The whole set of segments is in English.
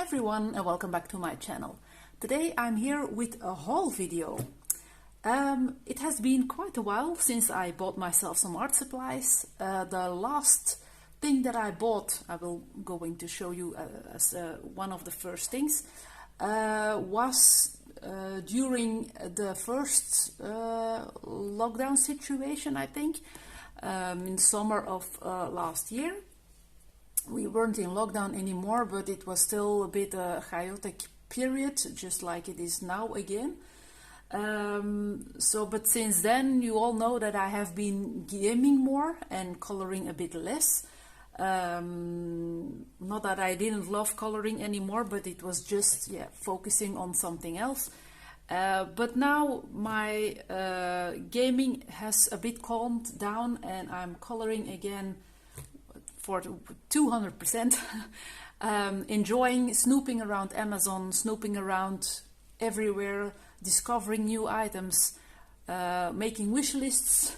everyone and welcome back to my channel. Today I'm here with a haul video. It has been quite a while since I bought myself some art supplies. The last thing that I bought, I will going to show you as one of the first things, was during the first lockdown situation, I think, in summer of last year. We weren't in lockdown anymore, but it was still a bit chaotic period, just like it is now again. But since then, you all know that I have been gaming more and coloring a bit less. Not that I didn't love coloring anymore, but it was just focusing on something else. But now my gaming has a bit calmed down and I'm coloring again for 200%. Enjoying snooping around Amazon, snooping around everywhere, discovering new items, making wish lists,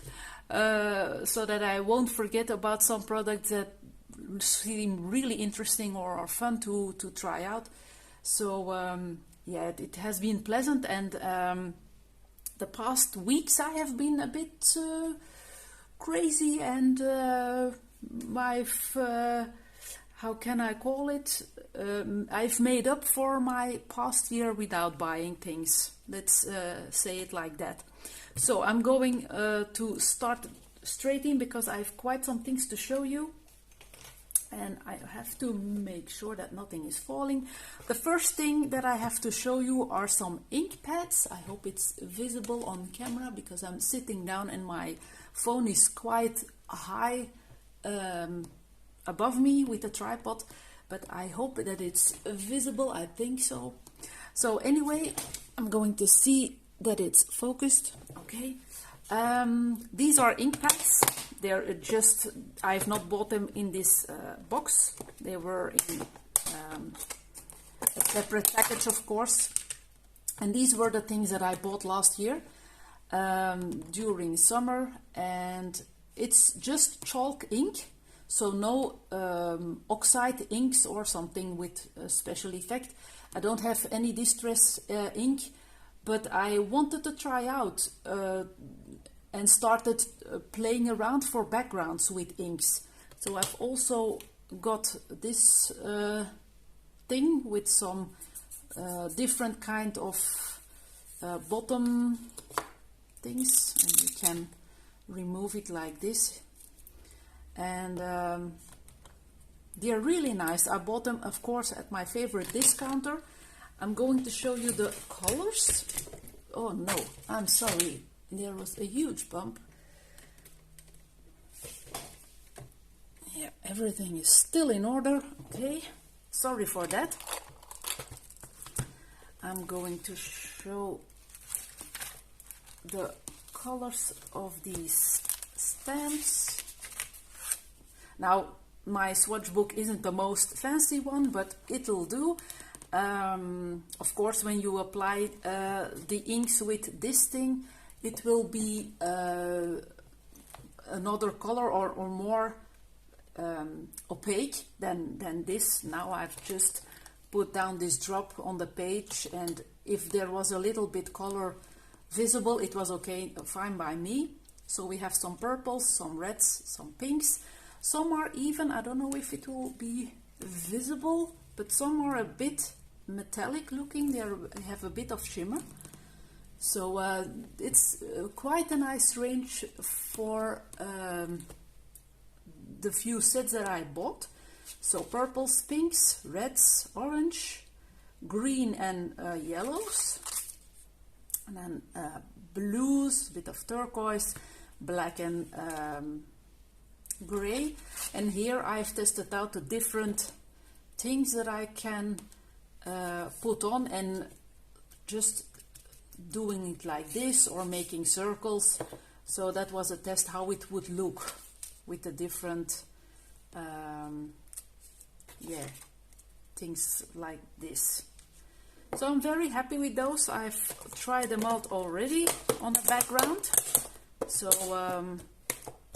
so that I won't forget about some products that seem really interesting or are fun to try out. So it has been pleasant, and the past weeks I have been a bit crazy, and how can I call it? I've made up for my past year without buying things. Let's say it like that. So I'm going to start straight in because I have quite some things to show you. And I have to make sure that nothing is falling. The first thing that I have to show you are some ink pads. I hope it's visible on camera because I'm sitting down and my phone is quite high above me with a tripod, but I hope that it's visible. I think so. So anyway, I'm going to see that it's focused. Okay. These are ink pads. They're just, I've not bought them in this box. They were in a separate package, of course. And these were the things that I bought last year during summer. And it's just chalk ink. So no oxide inks or something with a special effect. I don't have any distress ink, but I wanted to try out and started playing around for backgrounds with inks. So I've also got this thing with some different kind of bottom things, and you can remove it like this. And they're really nice. I bought them, of course, at my favorite discounter. I'm going to show you the colors. Oh no, I'm sorry. There was a huge bump. Yeah, everything is still in order. Okay, sorry for that. I'm going to show the colors of these stamps. Now, my swatch book isn't the most fancy one, but it'll do. Of course, when you apply the inks with this thing, it will be another color or more opaque than this. Now I've just put down this drop on the page, and if there was a little bit color visible, it was okay, fine by me. So we have some purples, some reds, some pinks. Some are even, I don't know if it will be visible, but some are a bit metallic looking. They have a bit of shimmer. So it's quite a nice range for the few sets that I bought. So purples, pinks, reds, orange, green and yellows. And then blues, a bit of turquoise, black and gray. And here I've tested out the different things that I can put on, and just doing it like this or making circles. So that was a test how it would look with the different things like this. So I'm very happy with those. I've tried them out already on the background. So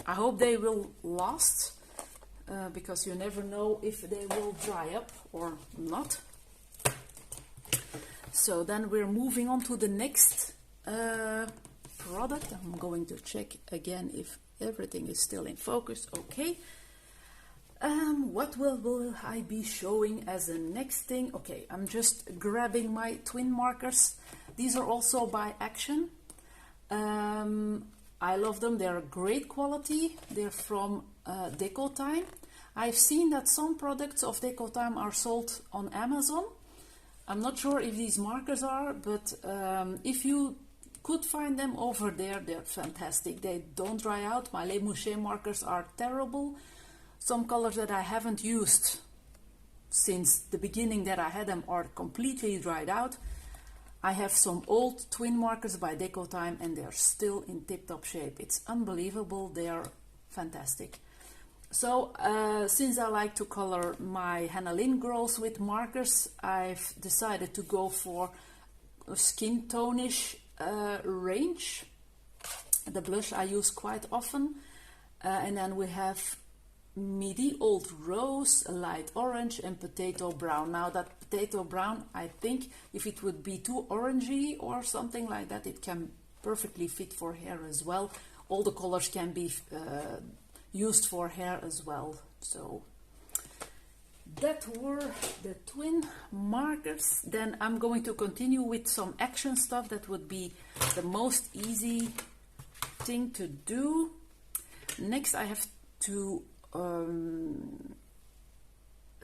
I hope they will last, because you never know if they will dry up or not. so then we're moving on to the next product. I'm going to check again if everything is still in focus. Okay. What will I be showing as a next thing? Okay, I'm just grabbing my twin markers. These are also by Action. I love them. They're great quality. They're from Deco Time. I've seen that some products of Deco Time are sold on Amazon. I'm not sure if these markers are, but if you could find them over there, they're fantastic. They don't dry out. My Les Mouchés markers are terrible. Some colors that I haven't used since the beginning that I had them are completely dried out. I have some old twin markers by Deco Time and they're still in tip-top shape. It's unbelievable. They are fantastic. So since I like to color my Hannah Lynn girls with markers, I've decided to go for a skin tone-ish range. The blush I use quite often. And then we have Midi, Old Rose, Light Orange and Potato Brown. Now that Potato Brown, I think if it would be too orangey or something like that, it can perfectly fit for hair as well. All the colors can be used for hair as well. So that were the twin markers. Then I'm going to continue with some Action stuff. That would be the most easy thing to do. Next I have to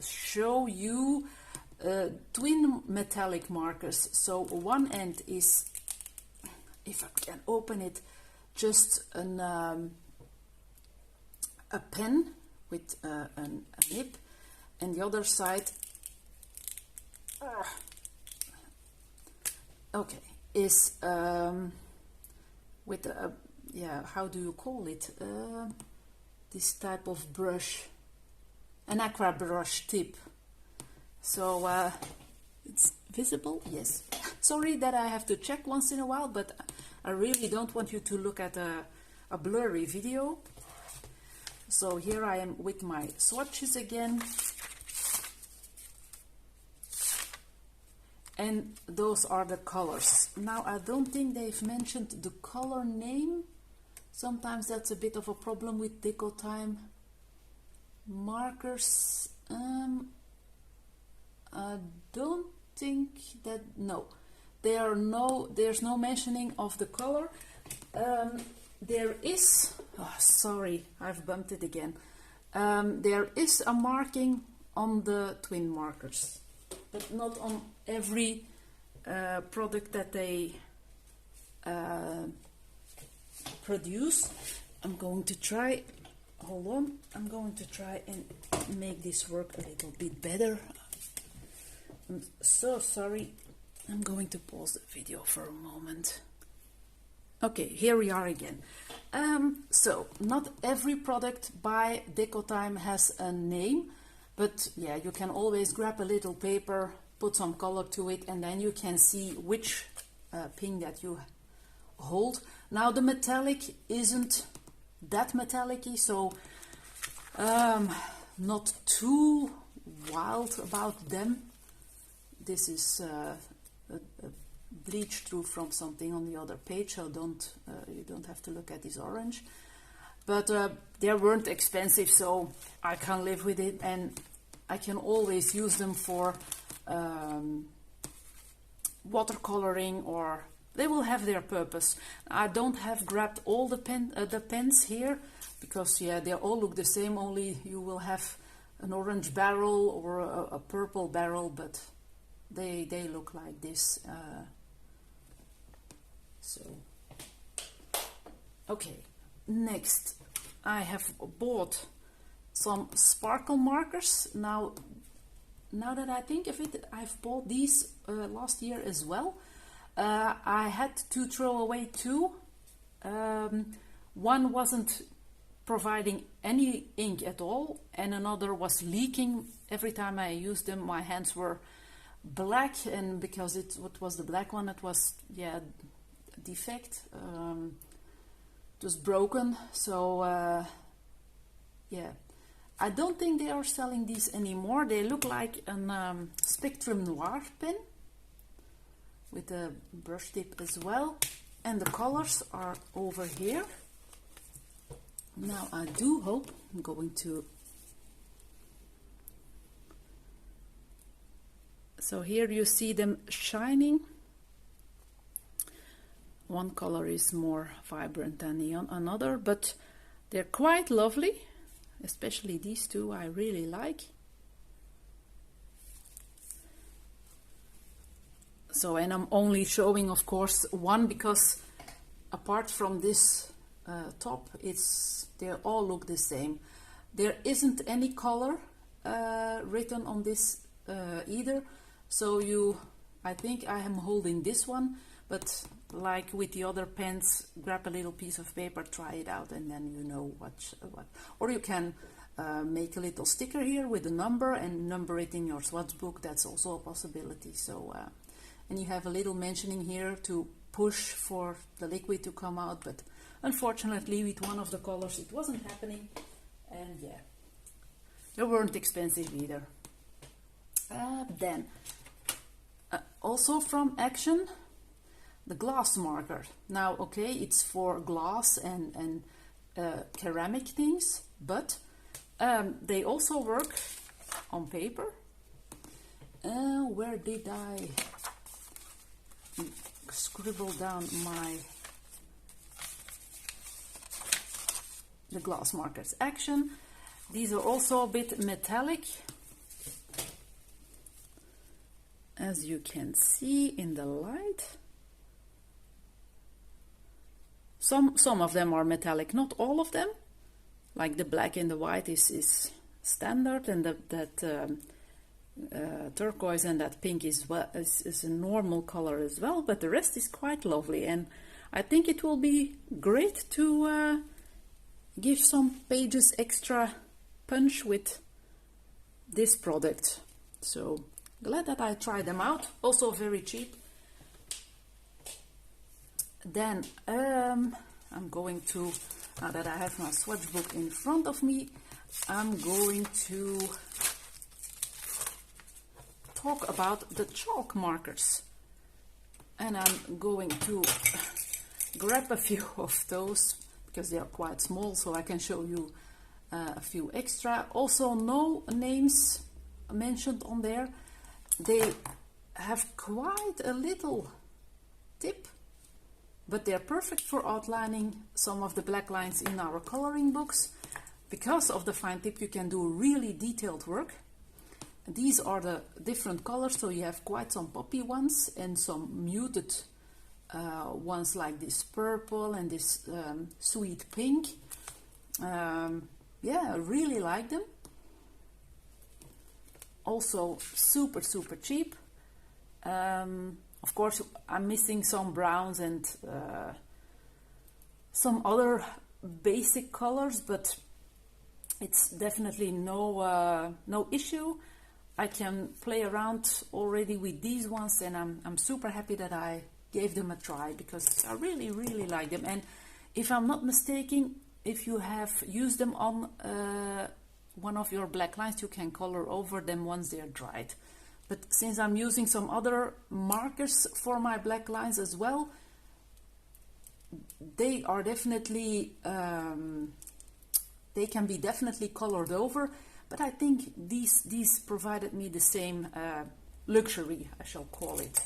show you twin metallic markers. So one end is, if I can open it, just a pen with a nib, and the other side okay, is with a, yeah, how do you call it, this type of brush, an aqua brush tip. So it's visible, yes. Sorry that I have to check once in a while, but I really don't want you to look at a blurry video. So here I am with my swatches again. And those are the colors. Now I don't think they've mentioned the color name. Sometimes that's a bit of a problem with Deco Time markers. I don't think that, no. There's no mentioning of the color. There is, oh, sorry, I've bumped it again. There is a marking on the twin markers, but not on every product that they produce. I'm going to try, hold on, I'm going to try and make this work a little bit better. I'm so sorry. I'm going to pause the video for a moment. Okay, here we are again. So not every product by Deco Time has a name, but yeah, you can always grab a little paper, put some color to it, and then you can see which pin that you hold. Now the metallic isn't that metallic-y, so not too wild about them. This is a bleach through from something on the other page, so you don't have to look at this orange. But they weren't expensive, so I can live with it, and I can always use them for watercoloring, or they will have their purpose. I don't have grabbed all the pens here, because yeah, they all look the same, only you will have an orange barrel or a purple barrel, but they look like this. So okay, next I have bought some sparkle markers. Now that I think of it, I've bought these last year as well. I had to throw away two. One wasn't providing any ink at all, and another was leaking. Every time I used them, my hands were black, and because it was the black one, it was, yeah, defect. It was broken. So yeah, I don't think they are selling these anymore. They look like a Spectrum Noir pen. with a brush tip as well. And the colors are over here. Now I do hope I'm going to... So here you see them shining. One color is more vibrant than the another, but they're quite lovely. Especially these two I really like. So, and I'm only showing, of course, one because apart from this top, they all look the same. There isn't any color written on this either. So I think I am holding this one, but like with the other pens, grab a little piece of paper, try it out, and then you know what. Or you can make a little sticker here with a number and number it in your swatch book. That's also a possibility. So, and you have a little mentioning here to push for the liquid to come out, but unfortunately with one of the colors it wasn't happening, and yeah, they weren't expensive either. Then, also from Action, the glass marker. Now, okay, it's for glass and ceramic things, but they also work on paper. Where did I scribble down the glass markers? Action. These are also a bit metallic, as you can see in the light. Some of them are metallic, not all of them. Like the black and the white is standard, and that turquoise and that pink is a normal color as well, but the rest is quite lovely, and I think it will be great to give some pages extra punch with this product. So glad that I tried them out, also very cheap. Then I'm going to, now that I have my swatch book in front of me, I'm going to talk about the chalk markers, and I'm going to grab a few of those because they are quite small, so I can show you a few extra. Also, no names mentioned on there. They have quite a little tip, but they're perfect for outlining some of the black lines in our coloring books. Because of the fine tip, you can do really detailed work. These are the different colors, so you have quite some poppy ones and some muted ones like this purple and this sweet pink. Yeah, I really like them. Also super cheap. Of course, I'm missing some browns and some other basic colors, but it's definitely no issue. I can play around already with these ones, and I'm super happy that I gave them a try because I really like them. And if I'm not mistaken, if you have used them on one of your black lines, you can color over them once they're dried. But since I'm using some other markers for my black lines as well, they are definitely they can be definitely colored over. But I think these provided me the same luxury, I shall call it.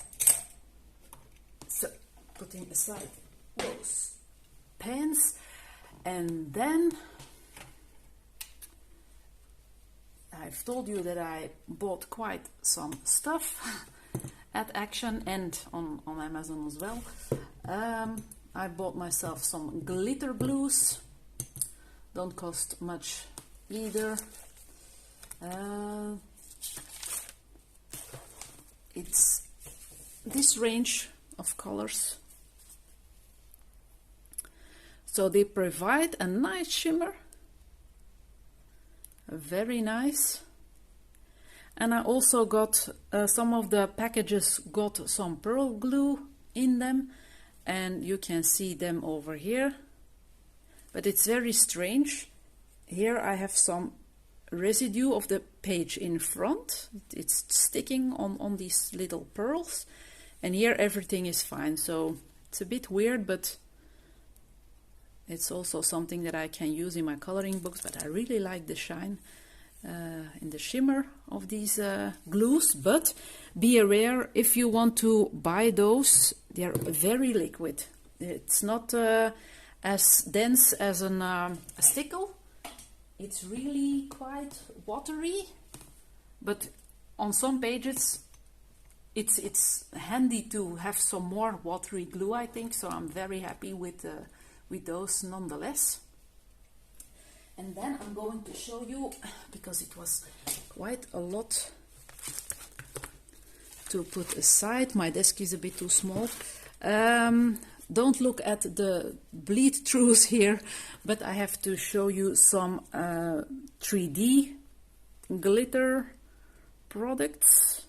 So, putting aside those pens, and then I've told you that I bought quite some stuff at Action and on Amazon as well. I bought myself some glitter glues. Don't cost much either. It's this range of colors, so they provide a nice shimmer, very nice. And I also got some of the packages got some pearl glue in them, and you can see them over here, but it's very strange. Here I have some residue of the page in front. It's sticking on these little pearls, and here everything is fine. So it's a bit weird, but it's also something that I can use in my coloring books. But I really like the shine and the shimmer of these glues. But be aware, if you want to buy those, they're very liquid. It's not as dense as a stickle. It's really quite watery, but on some pages it's handy to have some more watery glue, I think. So I'm very happy with those nonetheless. And then I'm going to show you, because it was quite a lot to put aside. My desk is a bit too small. Don't look at the bleed throughs here, but I have to show you some 3D glitter products.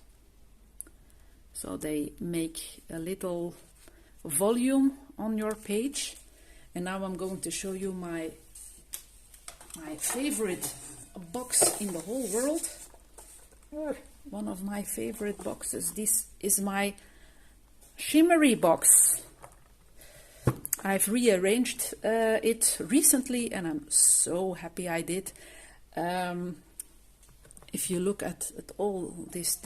So they make a little volume on your page. And now I'm going to show you my favorite box in the whole world. One of my favorite boxes. This is my Shimmery Box. I've rearranged it recently, and I'm so happy I did. If you look at all this,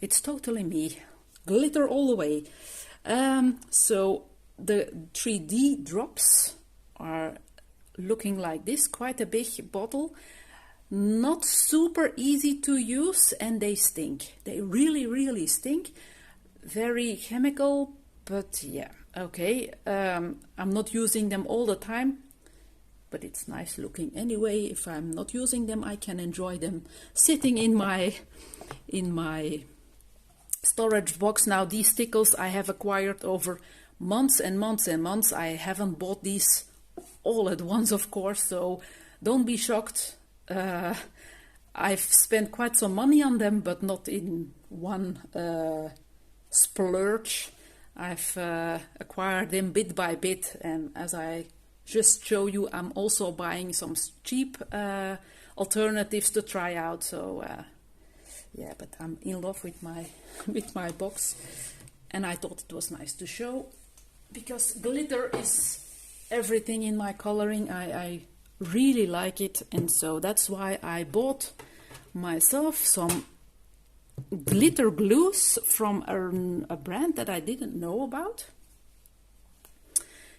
it's totally me. Glitter all the way. So the 3D drops are looking like this, quite a big bottle. Not super easy to use, and they stink. They really, really stink. Very chemical, but yeah, okay. I'm not using them all the time, but it's nice looking anyway. If I'm not using them, I can enjoy them sitting in my storage box. Now, these stickles I have acquired over months and months and months. I haven't bought these all at once, of course, so don't be shocked. I've spent quite some money on them, but not in one splurge. I've acquired them bit by bit, and as I just show you, I'm also buying some cheap alternatives to try out. So yeah, but I'm in love with my box, and I thought it was nice to show, because glitter is everything in my coloring. I really like it, and so that's why I bought myself some glitter glues from a brand that I didn't know about.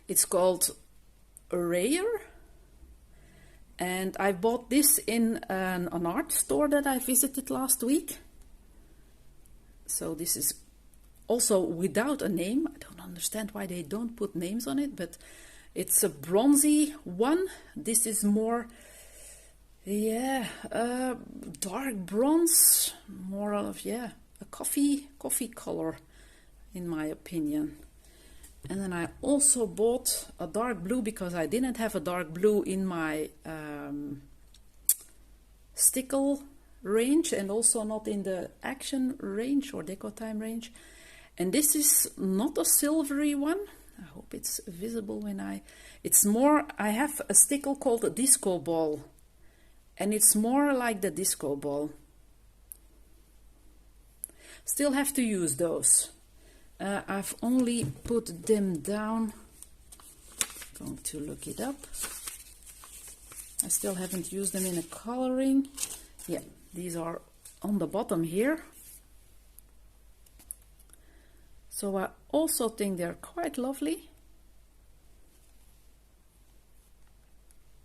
It's called Rare, and I bought this in an art store that I visited last week. So this is also without a name. I don't understand why they don't put names on it, but it's a bronzy one. This is more, yeah, dark bronze, more of, yeah, a coffee color, in my opinion. And then I also bought a dark blue, because I didn't have a dark blue in my stickle range, and also not in the action range or deco time range. And this is not a silvery one. I hope it's visible when it's more, I have a stickle called a disco ball, and it's more like the disco ball. Still have to use those. I've only put them down. Going to look it up. I still haven't used them in a coloring. Yeah, these are on the bottom here. So I also think they're quite lovely.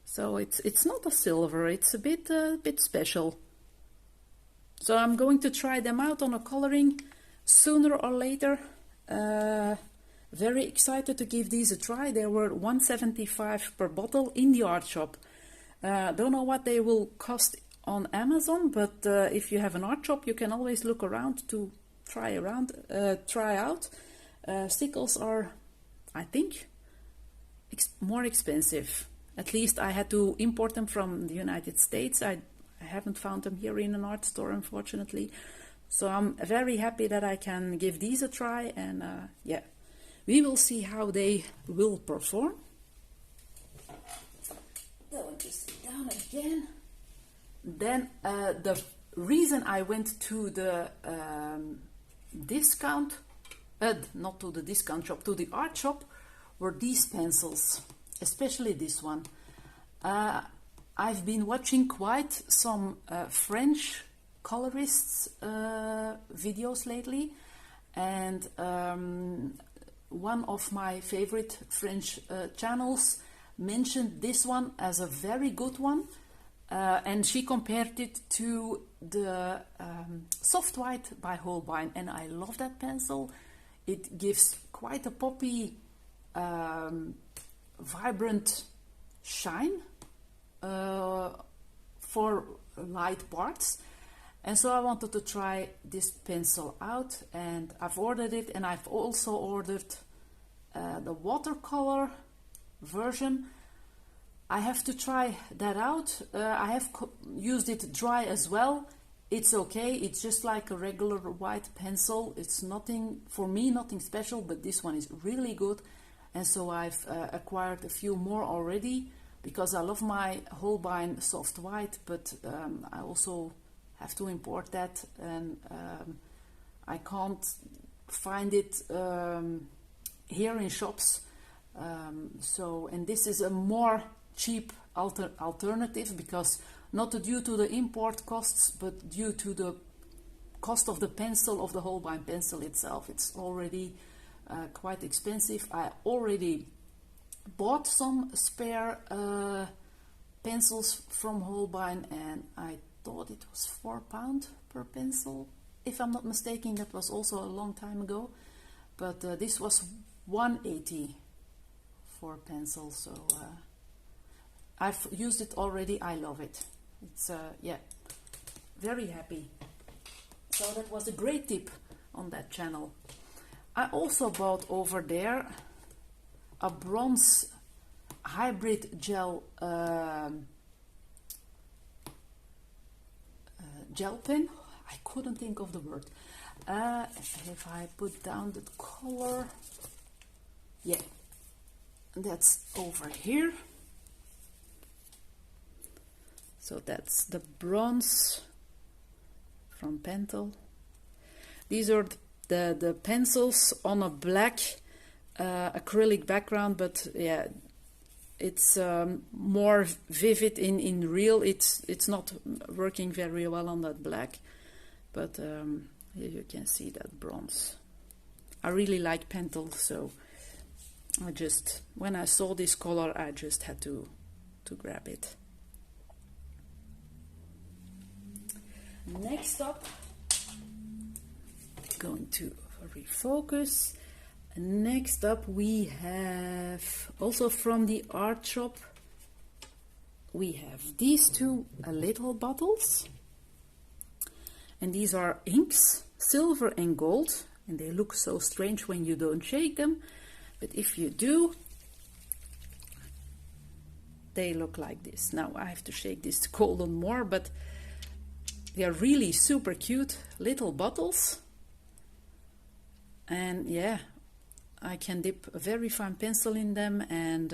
So it's not a silver, it's a bit special. So I'm going to try them out on a coloring sooner or later. Very excited to give these a try. They were $1.75 per bottle in the art shop. Don't know what they will cost on Amazon, but if you have an art shop, you can always look around to try out. Stickles are, I think, more expensive. At least I had to import them from the United States. I haven't found them here in an art store, unfortunately. So I'm very happy that I can give these a try, and yeah, we will see how they will perform. Going to sit down again. Then the reason I went to the discount not to the discount shop, to the art shop, were these pencils, especially this one. I've been watching quite some French colorists videos lately, and one of my favorite French channels mentioned this one as a very good one, and she compared it to the Soft White by Holbein, and I love that pencil. It gives quite a poppy, vibrant shine for light parts, and so I wanted to try this pencil out, and I've ordered it, and I've also ordered the watercolor version. I have to try that out. I have used it dry as well. It's okay, it's just like a regular white pencil. It's nothing, for me, nothing special, but this one is really good, and so I've acquired a few more already, because I love my Holbein Soft White, but I also have to import that, and I can't find it here in shops. And this is a more cheap alternative, because not due to the import costs, but due to the cost of the pencil, of the Holbein pencil itself. It's already quite expensive. I already bought some spare pencils from Holbein, and I thought it was £4 per pencil, if I'm not mistaken. That was also a long time ago, but this was £1.80 for pencils. So I've used it already. I love it. It's yeah, very happy. So that was a great tip on that channel. I also bought over there a bronze hybrid gel gel pen. I couldn't think of the word. If I put down the color, yeah, that's over here. So that's the bronze from Pentel. These are the pencils on a black acrylic background, but yeah, it's more vivid in real. It's not working very well on that black, but here you can see that bronze. I really like Pentel, so I just, when I saw this color, I just had to grab it. Next up, going to refocus. Next up, we have also from the art shop, we have these two little bottles, and these are inks, silver and gold, and they look so strange when you don't shake them, but if you do, they look like this. Now I have to shake this golden more, but they are really super cute little bottles, and yeah, I can dip a very fine pencil in them and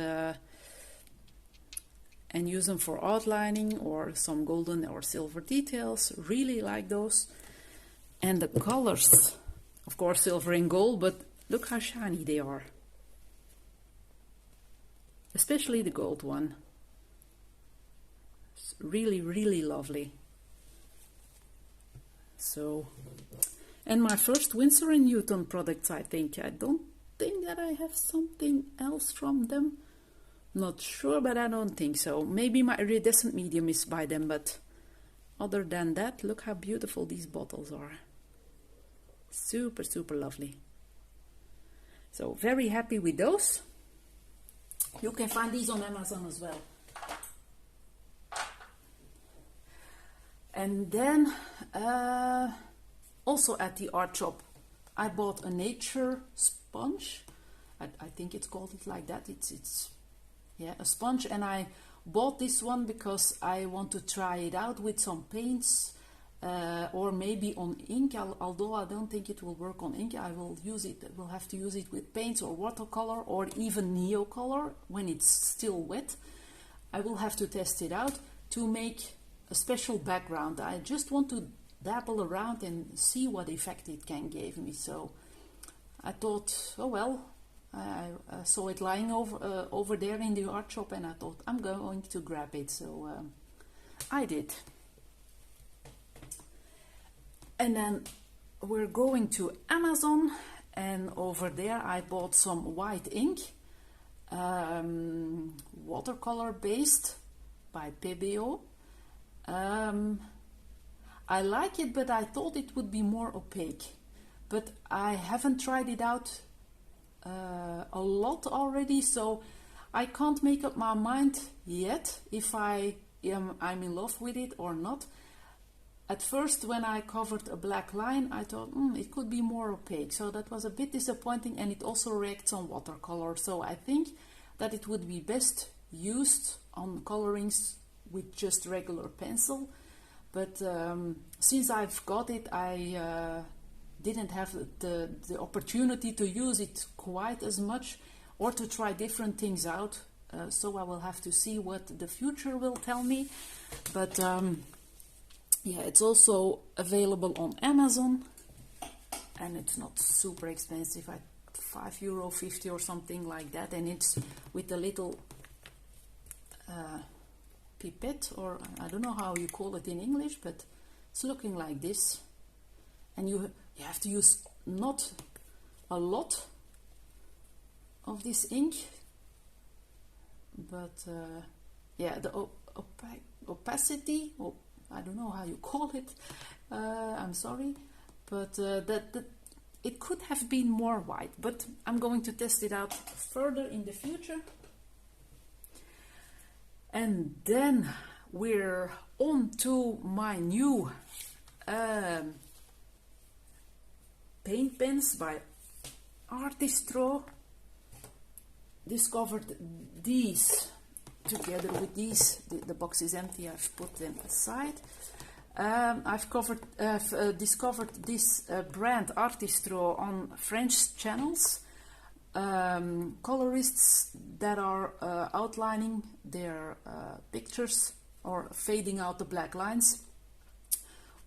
use them for outlining or some golden or silver details. Really like those. And the colors, of course, silver and gold, but look how shiny they are. Especially the gold one. It's really, really lovely. So, and my first Winsor & Newton products, I think. I don't think that I have something else from them. Not sure, but I don't think so. Maybe my iridescent medium is by them, but other than that, look how beautiful these bottles are. Super, super lovely. So very happy with those. You can find these on Amazon as well. And then also at the art shop, I bought a nature sponge. I think it's called it like that. It's yeah, a sponge, and I bought this one because I want to try it out with some paints or maybe on ink. Although I don't think it will work on ink, I will use it. We'll have to use it with paints or watercolor or even neocolor when it's still wet. I will have to test it out to make a special background. I just want to dabble around and see what effect it can give me. So I thought, oh well, I saw it lying over there in the art shop, and I thought I'm going to grab it, so I did. And then we're going to Amazon, and over there I bought some white ink, watercolor based by PBO. I like it, but I thought it would be more opaque. But I haven't tried it out a lot already, so I can't make up my mind yet if I'm in love with it or not. At first, when I covered a black line, I thought it could be more opaque, so that was a bit disappointing, and it also reacts on watercolor, so I think that it would be best used on colorings with just regular pencil. But since I've got it, I didn't have the opportunity to use it quite as much or to try different things out, so I will have to see what the future will tell me. But yeah, it's also available on Amazon, and it's not super expensive, at €5.50 or something like that, and it's with a little pipette, or I don't know how you call it in English, but it's looking like this. And you have to use not a lot of this ink, but yeah, the opacity, I don't know how you call it, I'm sorry, but that it could have been more white, but I'm going to test it out further in the future. And then we're on to my new paint pens by Artistro. Discovered these together with these. The box is empty, I've put them aside. I've discovered this brand Artistro on French channels. Colorists that are outlining their pictures or fading out the black lines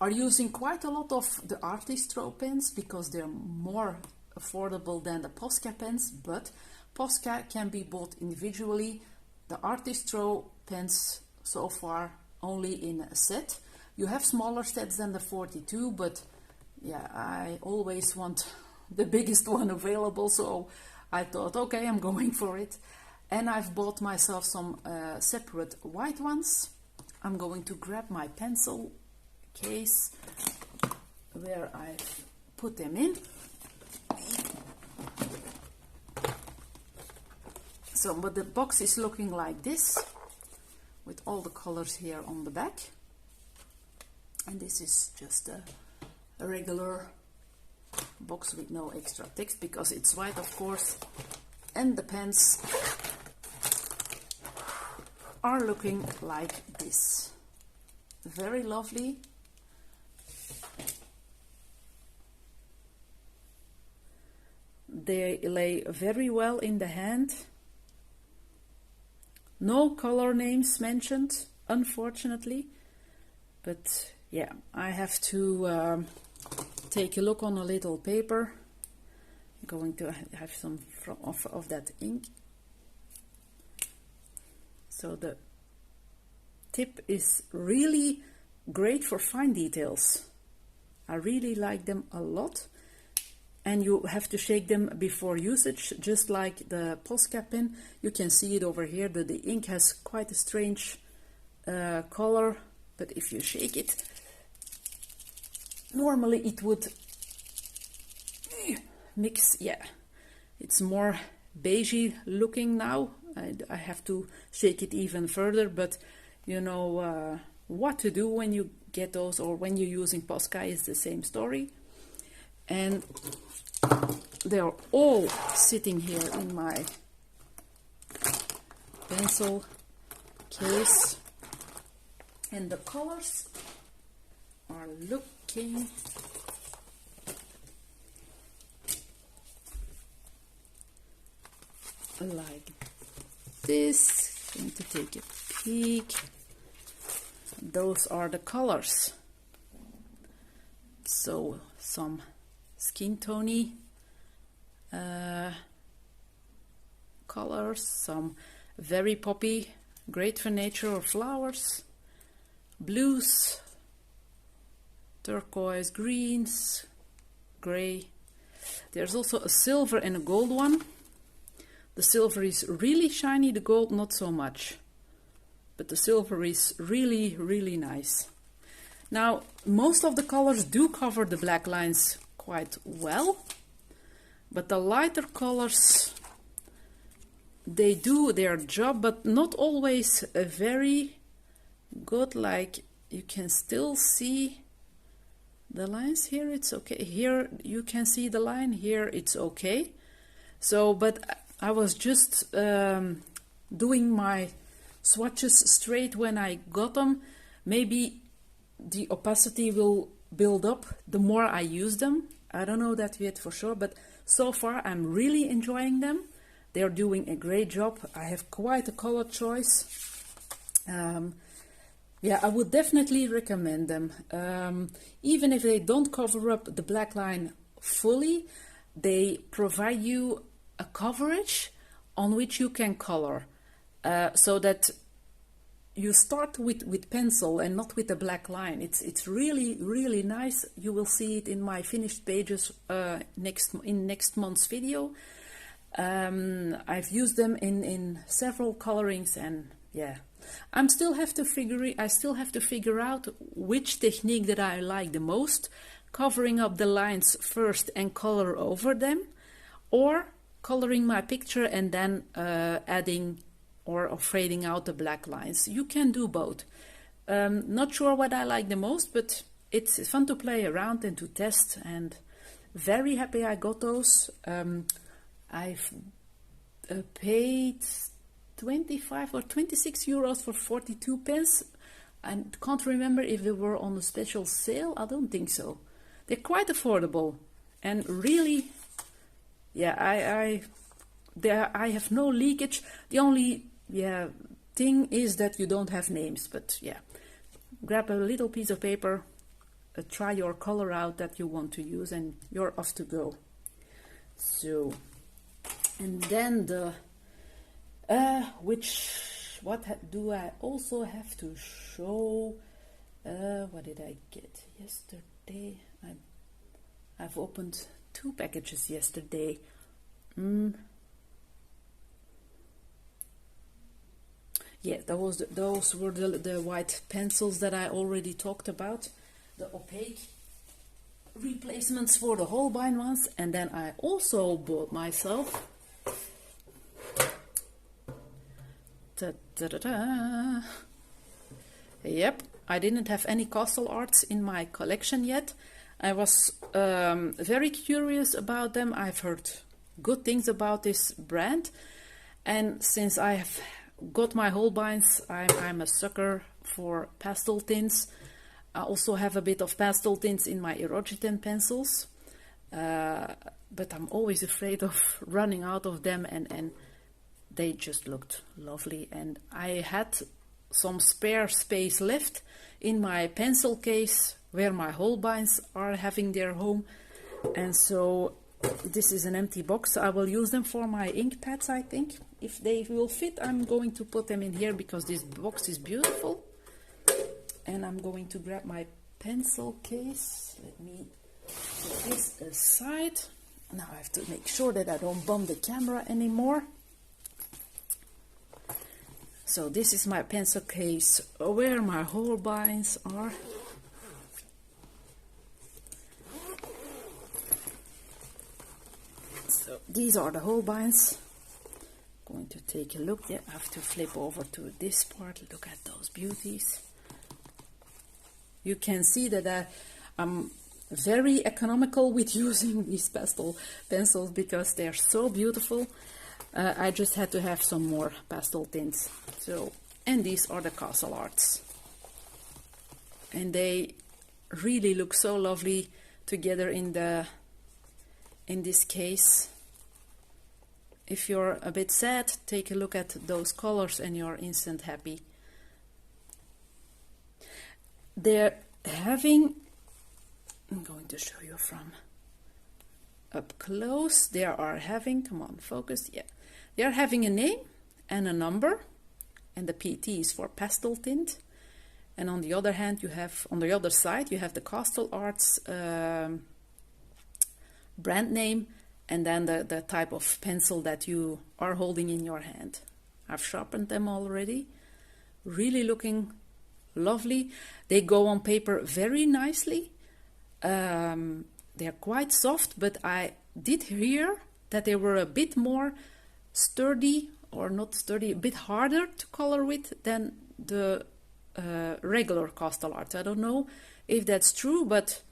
are using quite a lot of the Artistro pens because they're more affordable than the Posca pens, but Posca can be bought individually. The Artistro pens so far only in a set. You have smaller sets than the 42, but yeah, I always want the biggest one available, so I thought, okay, I'm going for it. And I've bought myself some separate white ones. I'm going to grab my pencil case where I've put them in. So, but the box is looking like this, with all the colors here on the back. And this is just a regular box with no extra text because it's white, of course. And the pens are looking like this. Very lovely. They lay very well in the hand. No color names mentioned, unfortunately, but yeah, I have to take a look on a little paper. I'm going to have some of that ink. So the tip is really great for fine details. I really like them a lot. And you have to shake them before usage, just like the Posca pen. You can see it over here that the ink has quite a strange color, but if you shake it, normally it would mix. Yeah, it's more beigey looking now. I have to shake it even further, but you know what to do when you get those, or when you're using Posca is the same story. And they're all sitting here in my pencil case, and the colors are looking like this. I'm going to take a peek. Those are the colors. So some skin tony, colors, some very poppy, great for nature or flowers, blues, turquoise, greens, gray. There's also a silver and a gold one. The silver is really shiny, the gold not so much. But the silver is really, really nice. Now, most of the colors do cover the black lines quite well, but the lighter colors, they do their job, but not always very good. Like, you can still see the lines here, it's okay. Here you can see the line, here it's okay. So, but I was just doing my swatches straight when I got them. Maybe the opacity will build up the more I use them. I don't know that yet for sure, but so far I'm really enjoying them. They're doing a great job. I have quite a color choice. Yeah, I would definitely recommend them. Even if they don't cover up the black line fully, they provide you a coverage on which you can color, so that you start with pencil and not with a black line. It's really, really nice. You will see it in my finished pages next month's video. I've used them in several colorings, and yeah, I still have to figure out which technique that I like the most, covering up the lines first and color over them, or coloring my picture and then adding or fading out the black lines. You can do both. Not sure what I like the most, but it's fun to play around and to test, and very happy I got those. I've paid 25 or 26 euros for 42 pence. I can't remember if they were on a special sale. I don't think so. They're quite affordable, and really, yeah, I have no leakage. The only thing is that you don't have names, but yeah, grab a little piece of paper, try your color out that you want to use, and you're off to go. So, and then the what do I also have to show? What did I get yesterday? I've opened 2 packages yesterday. Yeah, those were the white pencils that I already talked about, the opaque replacements for the Holbein ones. And then I also bought myself yep, I didn't have any castle arts in my collection yet. I was very curious about them. I've heard good things about this brand, and since I have got my Holbeins, I'm a sucker for pastel tints. I also have a bit of pastel tints in my Erogetan pencils, but I'm always afraid of running out of them, and they just looked lovely. And I had some spare space left in my pencil case where my Holbeins are having their home, and so this is an empty box. I will use them for my ink pads, I think. If they will fit, I'm going to put them in here because this box is beautiful. And I'm going to grab my pencil case. Let me put this aside. Now I have to make sure that I don't bump the camera anymore. So this is my pencil case where my Holbeins are. So these are the Holbeins. Going to take a look. Yeah, I have to flip over to this part. Look at those beauties. You can see that I'm very economical with using these pastel pencils because they're so beautiful. I just had to have some more pastel tints. So, and these are the castle arts, and they really look so lovely together in this case. If you're a bit sad, take a look at those colors and you're instant happy. They're having, I'm going to show you from up close, they are having, come on, focus, yeah. They are having a name and a number, and the PT is for pastel tint. And on the other hand, you have, on the other side, you have the Castle Arts brand name, and then the type of pencil that you are holding in your hand. I've sharpened them already. Really looking lovely. They go on paper very nicely. They're quite soft, but I did hear that they were a bit more sturdy, or not sturdy, a bit harder to color with than the regular Castle Art. I don't know if that's true, but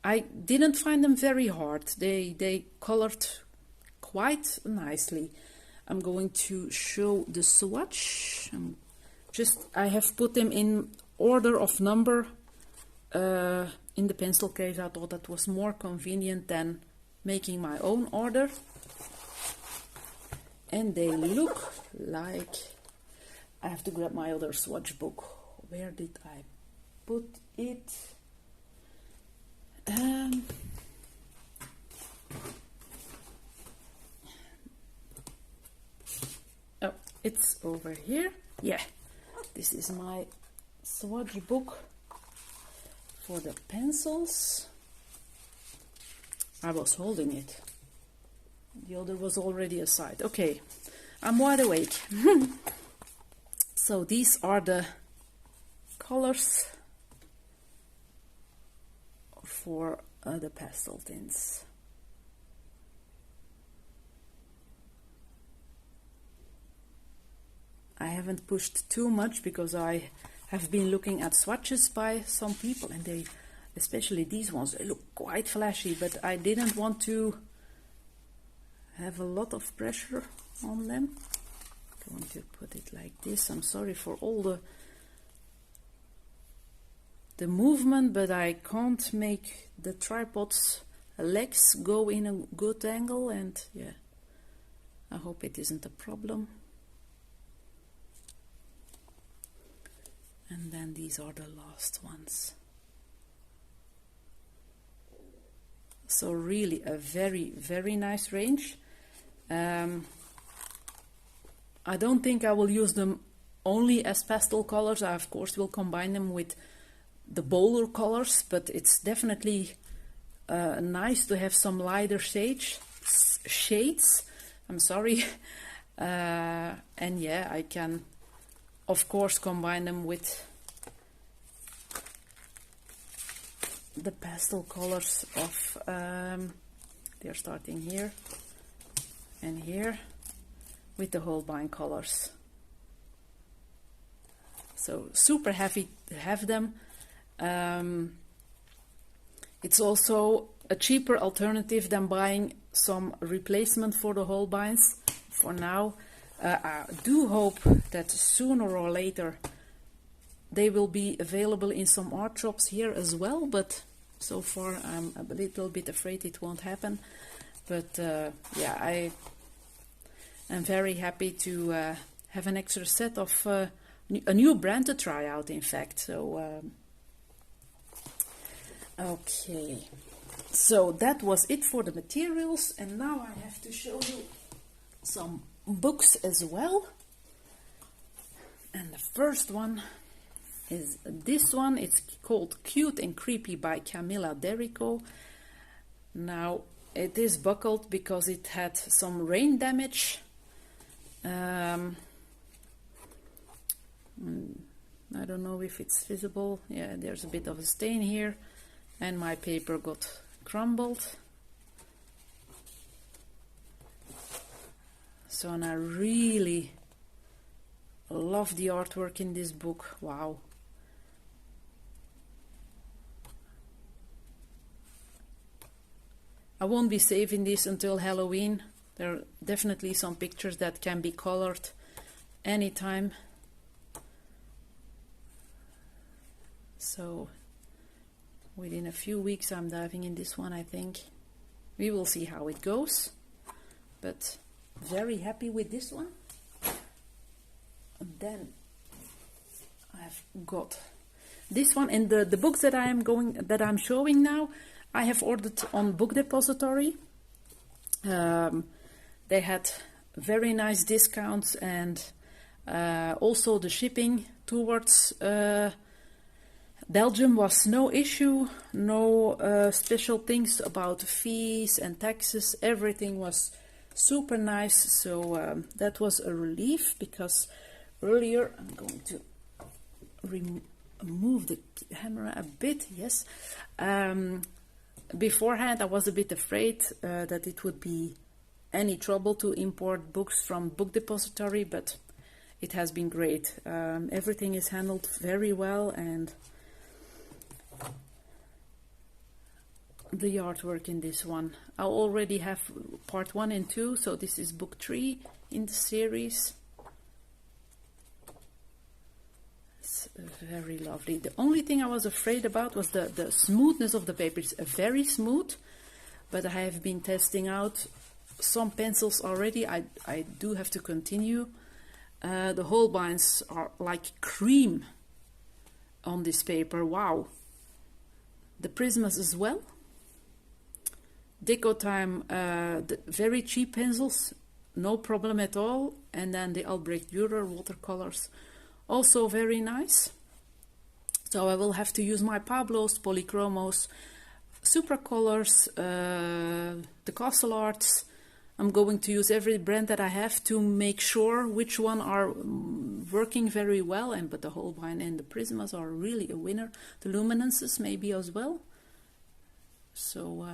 I didn't find them very hard. They colored quite nicely. I'm going to show the swatch. I have put them in order of number in the pencil case. I thought that was more convenient than making my own order. And they look like, I have to grab my other swatch book. Where did I put it? Oh, it's over here. Yeah, this is my swatch book for the pencils. I was holding it. The other was already aside. Okay, I'm wide awake. So these are the colors for the pastel tints. I haven't pushed too much because I have been looking at swatches by some people, and they, especially these ones, they look quite flashy, but I didn't want to have a lot of pressure on them. I'm going to put it like this. I'm sorry for all the movement, but I can't make the tripod's legs go in a good angle, and yeah, I hope it isn't a problem. And then these are the last ones. So really a very, very nice range. I don't think I will use them only as pastel colors. I of course will combine them with the bolder colors, but it's definitely nice to have some lighter shades. I'm sorry. And yeah, I can of course combine them with the pastel colors of they're starting here and here with the Holbein colors. So super happy to have them. It's also a cheaper alternative than buying some replacement for the Holbeins for now. I do hope that sooner or later they will be available in some art shops here as well, but so far I'm a little bit afraid it won't happen. But yeah, I am very happy to have an extra set of a new brand to try out, in fact. So okay, so that was it for the materials, and now I have to show you some books as well. And the first one is this one. It's called Cute and Creepy by Camilla Derricko. Now it is buckled because it had some rain damage. I don't know if it's visible. Yeah, there's a bit of a stain here, and my paper got crumbled. So, and I really love the artwork in this book. Wow. I won't be saving this until Halloween. There are definitely some pictures that can be colored anytime. So within a few weeks I'm diving in this one, I think. We will see how it goes. But very happy with this one. And then I've got this one, and the books that I'm showing now, I have ordered on Book Depository. They had very nice discounts, and also the shipping towards Belgium was no issue, no special things about fees and taxes. Everything was super nice, so that was a relief, because earlier, I'm going to remove the camera a bit, yes. Beforehand I was a bit afraid that it would be any trouble to import books from Book Depository, but it has been great. Everything is handled very well, and the artwork in this one, I already have part 1 and 2, so this is book 3 in the series. It's very lovely. The only thing I was afraid about was the smoothness of the paper. It's very smooth, but I have been testing out some pencils already. I do have to continue. The Holbeins are like cream on this paper. Wow. The Prismas as well. Deco Time, the very cheap pencils, no problem at all. And then the Albrecht Dürer watercolors, also very nice. So I will have to use my Pablos, Polychromos, Supracolors, the Castle Arts. I'm going to use every brand that I have to make sure which one are working very well. But the Holbein and the Prismas are really a winner. The Luminances maybe as well. So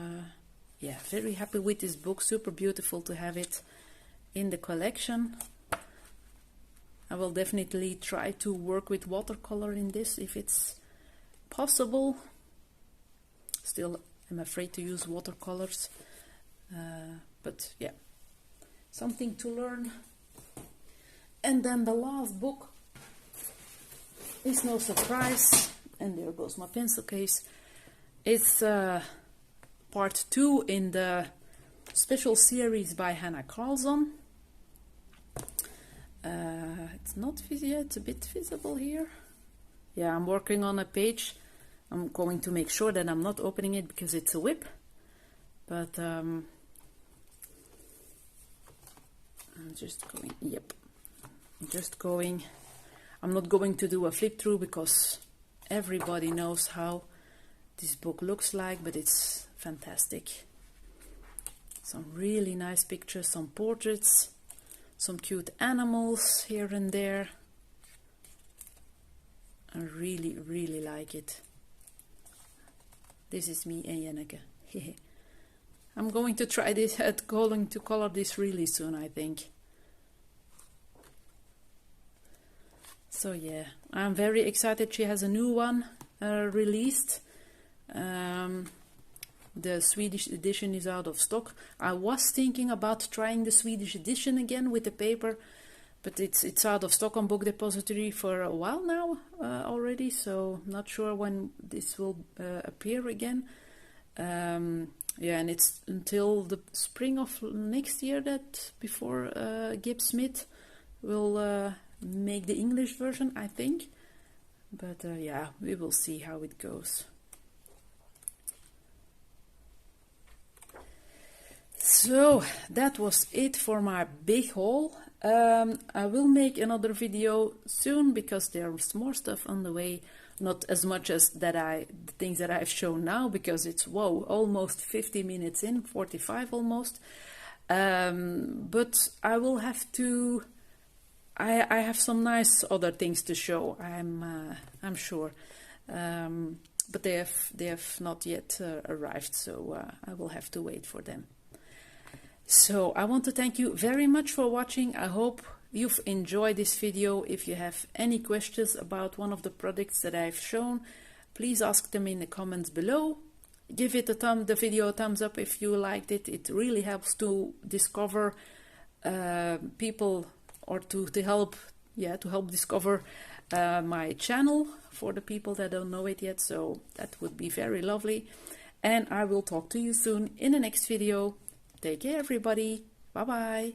yeah, very happy with this book. Super beautiful to have it in the collection. I will definitely try to work with watercolor in this if it's possible. Still, I'm afraid to use watercolors. But yeah, something to learn. And then the last book is no surprise. And there goes my pencil case. It's part 2 in the special series by Hannah Carlson. It's not visible, it's a bit visible here. Yeah, I'm working on a page. I'm going to make sure that I'm not opening it because it's a whip. But I'm just going, yep. I'm just going. I'm not going to do a flip through because everybody knows how this book looks like, but it's fantastic. Some really nice pictures, some portraits, some cute animals here and there. I really, really like it. This is me and Janneke. I'm going to try this, going to color this really soon, I think. So yeah, I'm very excited. She has a new one released. The Swedish edition is out of stock. I was thinking about trying the Swedish edition again with the paper, but it's out of stock on Book Depository for a while now already, so not sure when this will appear again. Yeah, and it's until the spring of next year that before Gibbs Smith will make the English version, I think. But yeah, we will see how it goes. So that was it for my big haul. I will make another video soon because there's more stuff on the way. Not as much as the things that I've shown now, because it's almost 50 minutes in, 45 almost. But I will have to. I have some nice other things to show. I'm sure, but they have not yet arrived, so I will have to wait for them. So I want to thank you very much for watching. I hope you've enjoyed this video. If you have any questions about one of the products that I've shown, please ask them in the comments below. Give it the video a thumbs up if you liked it. It really helps to discover people, or to help discover my channel for the people that don't know it yet. So that would be very lovely. And I will talk to you soon in the next video. Take care, everybody. Bye bye.